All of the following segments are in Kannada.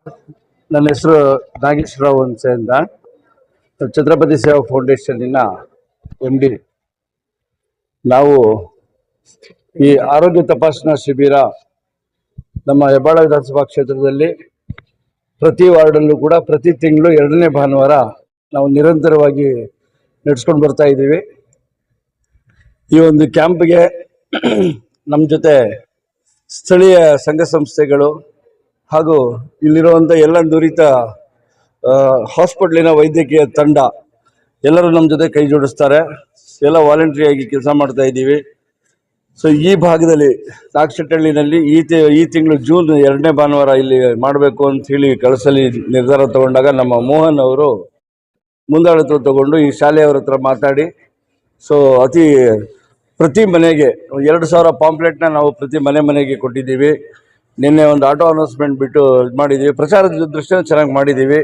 ನನ್ನ ಹೆಸರು ನಾಗೇಶ್ವರರಾವ್ ಹುಣಸೆ ಅಂತ, ಛತ್ರಪತಿ ಸೇವಾ ಫೌಂಡೇಶನ್ನಿನ MD. ನಾವು ಈ ಆರೋಗ್ಯ ತಪಾಸಣಾ ಶಿಬಿರ ನಮ್ಮ ಹೆಬ್ಬಾಳ ವಿಧಾನಸಭಾ ಕ್ಷೇತ್ರದಲ್ಲಿ ಪ್ರತಿ ವಾರ್ಡಲ್ಲೂ ಕೂಡ ಪ್ರತಿ ತಿಂಗಳು 2ನೇ ಭಾನುವಾರ ನಾವು ನಿರಂತರವಾಗಿ ನಡೆಸ್ಕೊಂಡು ಬರ್ತಾ ಇದ್ದೀವಿ. ಈ ಒಂದು ಕ್ಯಾಂಪ್ಗೆ ನಮ್ಮ ಜೊತೆ ಸ್ಥಳೀಯ ಸಂಘ ಸಂಸ್ಥೆಗಳು ಹಾಗೂ ಇಲ್ಲಿರುವಂಥ ಎಲ್ಲ ನುರಿತ ಹಾಸ್ಪಿಟ್ಲಿನ ವೈದ್ಯಕೀಯ ತಂಡ ಎಲ್ಲರೂ ನಮ್ಮ ಜೊತೆ ಕೈ ಜೋಡಿಸ್ತಾರೆ. ಎಲ್ಲ ವಾಲಂಟ್ರಿಯಾಗಿ ಕೆಲಸ ಮಾಡ್ತಾ ಇದ್ದೀವಿ. ಸೊ ಈ ಭಾಗದಲ್ಲಿ ನಾಗಶೆಟ್ಟಹಳ್ಳಿನಲ್ಲಿ ಈ ತಿಂಗಳು ಜೂನ್ 2ನೇ ಭಾನುವಾರ ಇಲ್ಲಿ ಮಾಡಬೇಕು ಅಂತ ಹೇಳಿ ಕಳಸಲಿ ನಿರ್ಧಾರ ತಗೊಂಡಾಗ ನಮ್ಮ ಮೋಹನ್ ಅವರು ಮುಂದಾಳತ್ವ ತಗೊಂಡು ಈ ಶಾಲೆಯವರ ಹತ್ರ ಮಾತಾಡಿ ಸೊ ಪ್ರತಿ ಮನೆಗೆ 2,000 ಪಾಂಪ್ಲೆಟ್ನ ನಾವು ಪ್ರತಿ ಮನೆಗೆ ಕೊಟ್ಟಿದ್ದೀವಿ. ನಿನ್ನೆ ಒಂದು ಆಟೋ ಅನೌನ್ಸ್ಮೆಂಟ್ ಬಿಟ್ಟು ಇದು ಮಾಡಿದ್ದೀವಿ. ಪ್ರಚಾರದ ದೃಷ್ಟಿನ ಚೆನ್ನಾಗಿ ಮಾಡಿದ್ದೀವಿ.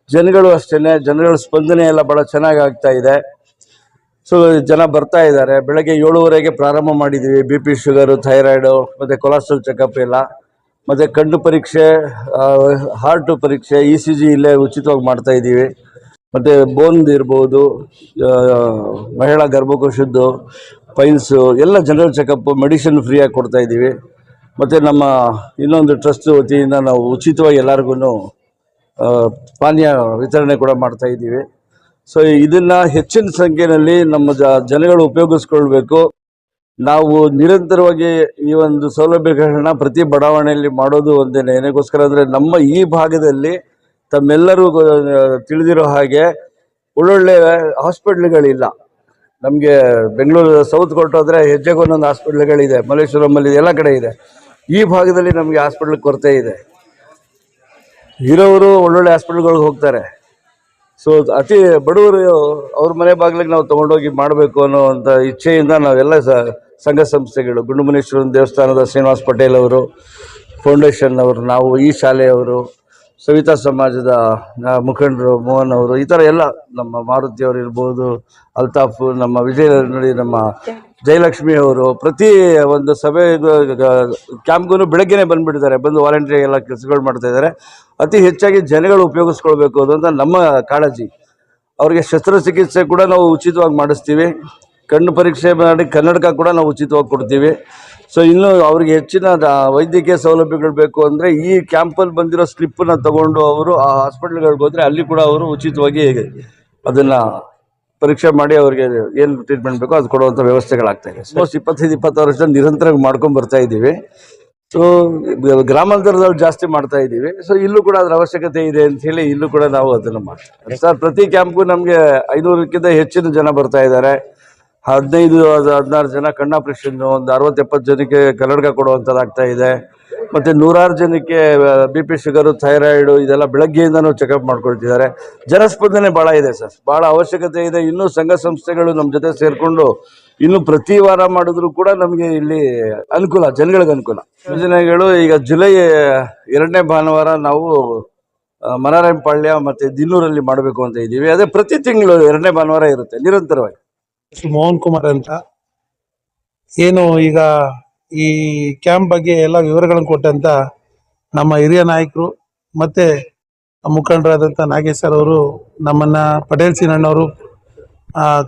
ಜನಗಳು ಅಷ್ಟೇ, ಜನಗಳ ಸ್ಪಂದನೆ ಎಲ್ಲ ಭಾಳ ಚೆನ್ನಾಗಿ ಆಗ್ತಾ ಇದೆ. ಸೊ ಜನ ಬರ್ತಾ ಇದ್ದಾರೆ. ಬೆಳಗ್ಗೆ 7:30ಗೆ ಪ್ರಾರಂಭ ಮಾಡಿದ್ದೀವಿ. BP, ಶುಗರು, ಥೈರಾಯ್ಡು ಮತ್ತು ಕೊಲೆಸ್ಟ್ರಾಲ್ ಚೆಕಪ್ ಎಲ್ಲ, ಮತ್ತು ಕಣ್ಣು ಪರೀಕ್ಷೆ, ಹಾರ್ಟು ಪರೀಕ್ಷೆ, ECG ಇಲ್ಲೇ ಉಚಿತವಾಗಿ ಮಾಡ್ತಾಯಿದ್ದೀವಿ. ಮತ್ತು ಬೋನ್ದು ಇರ್ಬೋದು, ಮಹಿಳಾ ಗರ್ಭಕೋಶದ್ದು, ಪೈಲ್ಸು ಎಲ್ಲ ಜನರಲ್ ಚೆಕಪ್ಪು, ಮೆಡಿಸಿನ್ ಫ್ರೀಯಾಗಿ ಕೊಡ್ತಾಯಿದ್ದೀವಿ. ಮತ್ತು ನಮ್ಮ ಇನ್ನೊಂದು ಟ್ರಸ್ಟ್ ವತಿಯಿಂದ ನಾವು ಉಚಿತವಾಗಿ ಎಲ್ಲರಿಗೂ ಪಾನೀಯ ವಿತರಣೆ ಕೂಡ ಮಾಡ್ತಾಯಿದ್ದೀವಿ. ಸೊ ಇದನ್ನು ಹೆಚ್ಚಿನ ಸಂಖ್ಯೆಯಲ್ಲಿ ನಮ್ಮ ಜನಗಳು ಉಪಯೋಗಿಸ್ಕೊಳ್ಬೇಕು. ನಾವು ನಿರಂತರವಾಗಿ ಈ ಒಂದು ಸೌಲಭ್ಯಗಳನ್ನ ಪ್ರತಿ ಬಡಾವಣೆಯಲ್ಲಿ ಮಾಡೋದು ಒಂದೇನೆ. ಏನಕ್ಕೋಸ್ಕರ ಅಂದರೆ ನಮ್ಮ ಈ ಭಾಗದಲ್ಲಿ ತಮ್ಮೆಲ್ಲರೂ ತಿಳಿದಿರೋ ಹಾಗೆ ಒಳ್ಳೊಳ್ಳೆ ಹಾಸ್ಪಿಟ್ಲ್ಗಳಿಲ್ಲ. ನಮಗೆ ಬೆಂಗಳೂರು ಸೌತ್ ಕೊಟ್ಟೋದ್ರೆ ಹೆಜ್ಜೆಗೊಂದೊಂದು ಹಾಸ್ಪಿಟ್ಲ್ಗಳಿದೆ, ಮಲ್ಲೇಶ್ವರಮಲ್ಲಿ ಎಲ್ಲ ಕಡೆ ಇದೆ. ಈ ಭಾಗದಲ್ಲಿ ನಮಗೆ ಹಾಸ್ಪಿಟ್ಲ್ ಕೊರತೆ ಇದೆ. ಇರೋರು ಒಳ್ಳೊಳ್ಳೆ ಹಾಸ್ಪಿಟ್ಲ್ಗಳಿಗೆ ಹೋಗ್ತಾರೆ. ಸೊ ಅತಿ ಬಡವರು ಅವ್ರ ಮನೆ ಬಾಗಿಲಿಗೆ ನಾವು ತೊಗೊಂಡೋಗಿ ಮಾಡಬೇಕು ಅನ್ನೋವಂಥ ಇಚ್ಛೆಯಿಂದ ನಾವೆಲ್ಲ ಸಂಘ ಸಂಸ್ಥೆಗಳು, ಗುಂಡುಮನೇಶ್ವರನ ದೇವಸ್ಥಾನದ ಶ್ರೀನಿವಾಸ್ ಪಟೇಲ್ ಅವರು, ಫೌಂಡೇಶನ್ ಅವರು, ನಾವು ಈ ಶಾಲೆಯವರು, ಸವಿತಾ ಸಮಾಜದ ಮುಖಂಡರು ಮೋಹನ್ ಅವರು, ಈ ಥರ ಎಲ್ಲ ನಮ್ಮ ಮಾರುತಿಯವರು ಇರ್ಬೋದು, ಅಲ್ತಾಫ್, ನಮ್ಮ ವಿಜಯ ನೋಡಿ, ನಮ್ಮ ಜಯಲಕ್ಷ್ಮಿ ಅವರು ಪ್ರತಿ ಒಂದು ಸಭೆ ಕ್ಯಾಂಪ್ಗೂ ಬೆಳಗ್ಗೆನೇ ಬಂದುಬಿಟ್ಟಿದ್ದಾರೆ. ಬಂದು ವಾಲಂಟ್ರಿ ಎಲ್ಲ ಕೆಲಸಗಳು ಮಾಡ್ತಾಯಿದ್ದಾರೆ. ಅತಿ ಹೆಚ್ಚಾಗಿ ಜನಗಳು ಉಪಯೋಗಿಸ್ಕೊಳ್ಬೇಕು ಅನ್ನೋದು ನಮ್ಮ ಕಾಳಜಿ. ಅವ್ರಿಗೆ ಶಸ್ತ್ರಚಿಕಿತ್ಸೆ ಕೂಡ ನಾವು ಉಚಿತವಾಗಿ ಮಾಡಿಸ್ತೀವಿ. ಕಣ್ಣು ಪರೀಕ್ಷೆ ಮಾಡಿ ಕನ್ನಡಕ ಕೂಡ ನಾವು ಉಚಿತವಾಗಿ ಕೊಡ್ತೀವಿ. ಸೊ ಇನ್ನು ಅವ್ರಿಗೆ ಹೆಚ್ಚಿನ ವೈದ್ಯಕೀಯ ಸೌಲಭ್ಯಗಳು ಬೇಕು ಅಂದರೆ ಈ ಕ್ಯಾಂಪಲ್ಲಿ ಬಂದಿರೋ ಸ್ಲಿಪ್ಪನ್ನು ತಗೊಂಡು ಅವರು ಆ ಹಾಸ್ಪಿಟ್ಲ್ಗಳಿಗೆ ಹೋದರೆ ಅಲ್ಲಿ ಕೂಡ ಅವರು ಉಚಿತವಾಗಿ ಅದನ್ನು ಪರೀಕ್ಷೆ ಮಾಡಿ ಅವ್ರಿಗೆ ಏನು ಟ್ರೀಟ್ಮೆಂಟ್ ಬೇಕೋ ಅದು ಕೊಡುವಂಥ ವ್ಯವಸ್ಥೆಗಳಾಗ್ತಾಯಿದೆ. ಮೋಸ್ಟ್ 25-26 ವರ್ಷ ನಿರಂತರವಾಗಿ ಮಾಡ್ಕೊಂಡು ಬರ್ತಾ ಇದ್ದೀವಿ. ಸೊ ಗ್ರಾಮಾಂತರದಲ್ಲಿ ಜಾಸ್ತಿ ಮಾಡ್ತಾ ಇದ್ದೀವಿ. ಸೊ ಇಲ್ಲೂ ಕೂಡ ಅದರ ಅವಶ್ಯಕತೆ ಇದೆ ಅಂಥೇಳಿ ಇಲ್ಲೂ ಕೂಡ ನಾವು ಅದನ್ನು ಮಾಡ್ತೀವಿ. ಸರ್ ಪ್ರತಿ ಕ್ಯಾಂಪ್ಗೂ ನಮಗೆ 500ಕ್ಕಿಂತ ಹೆಚ್ಚಿನ ಜನ ಬರ್ತಾ ಇದ್ದಾರೆ. 15-16 ಜನ ಕಣ್ಣು ಆಪರೇಷನ್ನು, ಒಂದು 60-70 ಜನಕ್ಕೆ ಕನ್ನಡಕ ಕೊಡುವಂಥದ್ದಾಗ್ತಾ ಇದೆ. ಮತ್ತು 100 ಜನಕ್ಕೆ BP, ಶುಗರು, ಥೈರಾಯ್ಡು ಇದೆಲ್ಲ ಬೆಳಗ್ಗೆಯಿಂದನೂ ಚೆಕಪ್ ಮಾಡ್ಕೊಳ್ತಿದ್ದಾರೆ. ಜನಸ್ಪಂದನೆ ಭಾಳ ಇದೆ ಸರ್, ಭಾಳ ಅವಶ್ಯಕತೆ ಇದೆ. ಇನ್ನೂ ಸಂಘ ಸಂಸ್ಥೆಗಳು ನಮ್ಮ ಜೊತೆ ಸೇರಿಕೊಂಡು ಇನ್ನು ಪ್ರತಿ ವಾರ ಮಾಡಿದ್ರು ಕೂಡ ನಮಗೆ ಇಲ್ಲಿ ಅನುಕೂಲ, ಜನಗಳಿಗೆ ಅನುಕೂಲ. ಯೋಜನೆಗಳು ಈಗ ಜುಲೈ 2ನೇ ಭಾನುವಾರ ನಾವು ಮನಾರಾಯಣಪಾಳ್ಯ ಮತ್ತು ದಿನ್ನೂರಲ್ಲಿ ಮಾಡಬೇಕು ಅಂತ ಇದ್ದೀವಿ. ಅದೇ ಪ್ರತಿ ತಿಂಗಳು 2ನೇ ಭಾನುವಾರ ಇರುತ್ತೆ ನಿರಂತರವಾಗಿ. ಮೋಹನ್ ಕುಮಾರ್ ಅಂತ. ಏನು ಈಗ ಈ ಕ್ಯಾಂಪ್ ಬಗ್ಗೆ ಎಲ್ಲ ವಿವರಗಳನ್ನು ಕೊಟ್ಟಂತ ನಮ್ಮ ಹಿರಿಯ ನಾಯಕರು ಮತ್ತೆ ಮುಖಂಡರಾದಂಥ ನಾಗೇಶ್ ಸರ್ ಅವರು ನಮ್ಮನ್ನ ಪಟೇಲ್ ಸೀನಣ್ಣವರು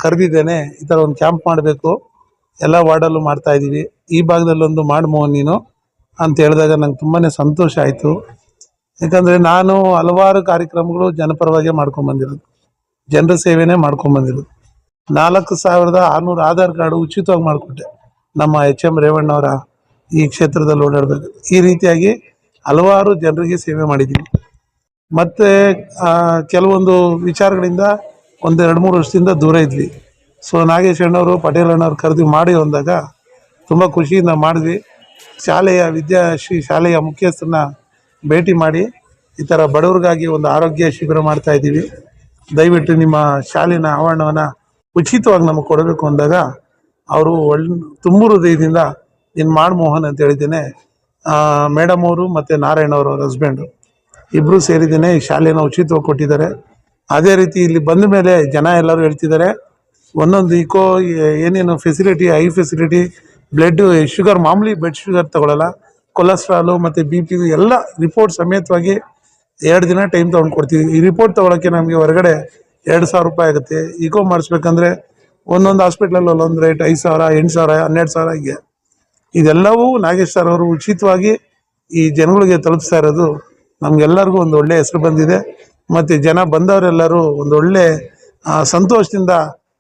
ಕರೆದಿದ್ದೇನೆ, ಈ ಥರ ಒಂದು ಕ್ಯಾಂಪ್ ಮಾಡಬೇಕು, ಎಲ್ಲ ವಾರ್ಡಲ್ಲೂ ಮಾಡ್ತಾ ಇದ್ದೀವಿ, ಈ ಭಾಗದಲ್ಲೊಂದು ಮಾಡಿ ಮೋಹನ್ ನೀನು ಅಂತ ಹೇಳಿದಾಗ ನಂಗೆ ತುಂಬಾ ಸಂತೋಷ ಆಯಿತು. ಯಾಕಂದರೆ ನಾನು ಹಲವಾರು ಕಾರ್ಯಕ್ರಮಗಳು ಜನಪರವಾಗಿ ಮಾಡ್ಕೊಂಬಂದಿರೋದು, ಜನರ ಸೇವೆನೇ ಮಾಡ್ಕೊಂಬಂದಿರೋದು. 4,600 ಆಧಾರ್ ಕಾರ್ಡು ಉಚಿತವಾಗಿ ಮಾಡಿಕೊಟ್ಟೆ ನಮ್ಮ HM ರೇವಣ್ಣವರ ಈ ಕ್ಷೇತ್ರದಲ್ಲಿ ಓಡಾಡಬೇಕು. ಈ ರೀತಿಯಾಗಿ ಹಲವಾರು ಜನರಿಗೆ ಸೇವೆ ಮಾಡಿದ್ದೀನಿ. ಮತ್ತು ಕೆಲವೊಂದು ವಿಚಾರಗಳಿಂದ ಒಂದು 2-3 ವರ್ಷದಿಂದ ದೂರ ಇದ್ವಿ. ಸೊ ನಾಗೇಶ್ ಅಣ್ಣವರು, ಪಟೇಲ್ ಅಣ್ಣವ್ರು ಕರೆದು ಮಾಡಿ ಅಂದಾಗ ತುಂಬ ಖುಷಿಯಿಂದ ಮಾಡಿದ್ವಿ. ಶಾಲೆಯ ವಿದ್ಯಾಶ್ರೀ ಶಾಲೆಯ ಮುಖ್ಯಸ್ಥರನ್ನ ಭೇಟಿ ಮಾಡಿ ಈ ಥರ ಬಡವ್ರಿಗಾಗಿ ಒಂದು ಆರೋಗ್ಯ ಶಿಬಿರ ಮಾಡ್ತಾಯಿದ್ದೀವಿ, ದಯವಿಟ್ಟು ನಿಮ್ಮ ಶಾಲೆಯ ಆವರಣವನ್ನು ಉಚಿತವಾಗಿ ನಮಗೆ ಕೊಡಬೇಕು ಅಂದಾಗ ಅವರು ತುಂಬ ಹೃದಯದಿಂದ ನೀನು ಮಾಡಿ ಮೋಹನ್ ಅಂತ ಹೇಳಿದ್ದೇನೆ. ಮೇಡಮ್ ಅವರು ಮತ್ತು ನಾರಾಯಣ ಅವರು, ಅವ್ರ ಹಸ್ಬೆಂಡು ಇಬ್ಬರು ಸೇರಿದ್ದೇನೆ ಈ ಶಾಲೆಯನ್ನು ಉಚಿತವಾಗಿ ಕೊಟ್ಟಿದ್ದಾರೆ. ಅದೇ ರೀತಿ ಇಲ್ಲಿ ಬಂದ ಮೇಲೆ ಜನ ಎಲ್ಲರೂ ಹೇಳ್ತಿದ್ದಾರೆ ಒಂದೊಂದು ಏನೇನು facility, I facility, blood sugar, ಮಾಮೂಲಿ ಬ್ಲಡ್ ಶುಗರ್ ತಗೊಳ್ಳಲ್ಲ, ಕೊಲೆಸ್ಟ್ರಾಲು ಮತ್ತು BP ಎಲ್ಲ ರಿಪೋರ್ಟ್ ಸಮೇತವಾಗಿ 2 ದಿನ ಟೈಮ್ ತೊಗೊಂಡು ಕೊಡ್ತೀವಿ. ಈ ರಿಪೋರ್ಟ್ ತೊಗೊಳಕ್ಕೆ ನಮಗೆ ಹೊರಗಡೆ 2,000 ರೂಪಾಯಿ ಆಗುತ್ತೆ. ಇಕೋ ಮಾಡಿಸ್ಬೇಕಂದ್ರೆ ಒಂದೊಂದು ಹಾಸ್ಪಿಟ್ಲಲ್ಲಿ ಒಂದೊಂದು ರೇಟ್ 5,000, 8,000, 12,000 ಹೀಗೆ. ಇದೆಲ್ಲವೂ ನಾಗೇಶ್ ಸರ್ ಅವರು ಉಚಿತವಾಗಿ ಈ ಜನಗಳಿಗೆ ತಲುಪಿಸ್ತಾ ಇರೋದು ನಮಗೆಲ್ಲರಿಗೂ ಒಂದು ಒಳ್ಳೆ ಹೆಸರು ಬಂದಿದೆ. ಮತ್ತು ಜನ ಬಂದವರೆಲ್ಲರೂ ಒಂದು ಒಳ್ಳೆ ಸಂತೋಷದಿಂದ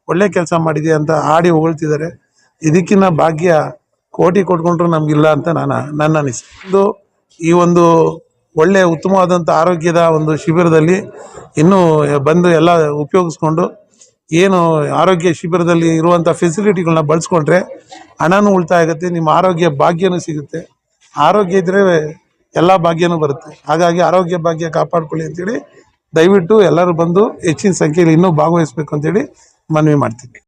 ಒಳ್ಳೆ ಕೆಲಸ ಮಾಡಿದೆ ಅಂತ ಹಾಡಿ ಹೊಗಳ್ತಿದ್ದಾರೆ. ಇದಕ್ಕಿನ್ನ ಭಾಗ್ಯ ಕೋಟಿ ಕೊಟ್ಕೊಂಡ್ರು ನಮಗಿಲ್ಲ ಅಂತ ನನ್ನ ಅನಿಸಿಕೆ. ಈ ಒಂದು ಒಳ್ಳೆ ಉತ್ತಮವಾದಂಥ ಆರೋಗ್ಯದ ಒಂದು ಶಿಬಿರದಲ್ಲಿ ಇನ್ನೂ ಬಂದು ಎಲ್ಲ ಉಪಯೋಗಿಸ್ಕೊಂಡು ಏನು ಆರೋಗ್ಯ ಶಿಬಿರದಲ್ಲಿ ಇರುವಂಥ ಫೆಸಿಲಿಟಿಗಳನ್ನ ಬಳಸ್ಕೊಂಡ್ರೆ ಹಣನೂ ಉಳಿತಾಯ ಆಗುತ್ತೆ, ನಿಮ್ಮ ಆರೋಗ್ಯ ಭಾಗ್ಯನೂ ಸಿಗುತ್ತೆ. ಆರೋಗ್ಯ ಇದ್ದರೆ ಎಲ್ಲ ಭಾಗ್ಯನೂ ಬರುತ್ತೆ. ಹಾಗಾಗಿ ಆರೋಗ್ಯ ಭಾಗ್ಯ ಕಾಪಾಡ್ಕೊಳ್ಳಿ ಅಂತೇಳಿ ದಯವಿಟ್ಟು ಎಲ್ಲರೂ ಬಂದು ಹೆಚ್ಚಿನ ಸಂಖ್ಯೆಯಲ್ಲಿ ಇನ್ನೂ ಭಾಗವಹಿಸಬೇಕು ಅಂತೇಳಿ ಮನವಿ ಮಾಡ್ತೀನಿ.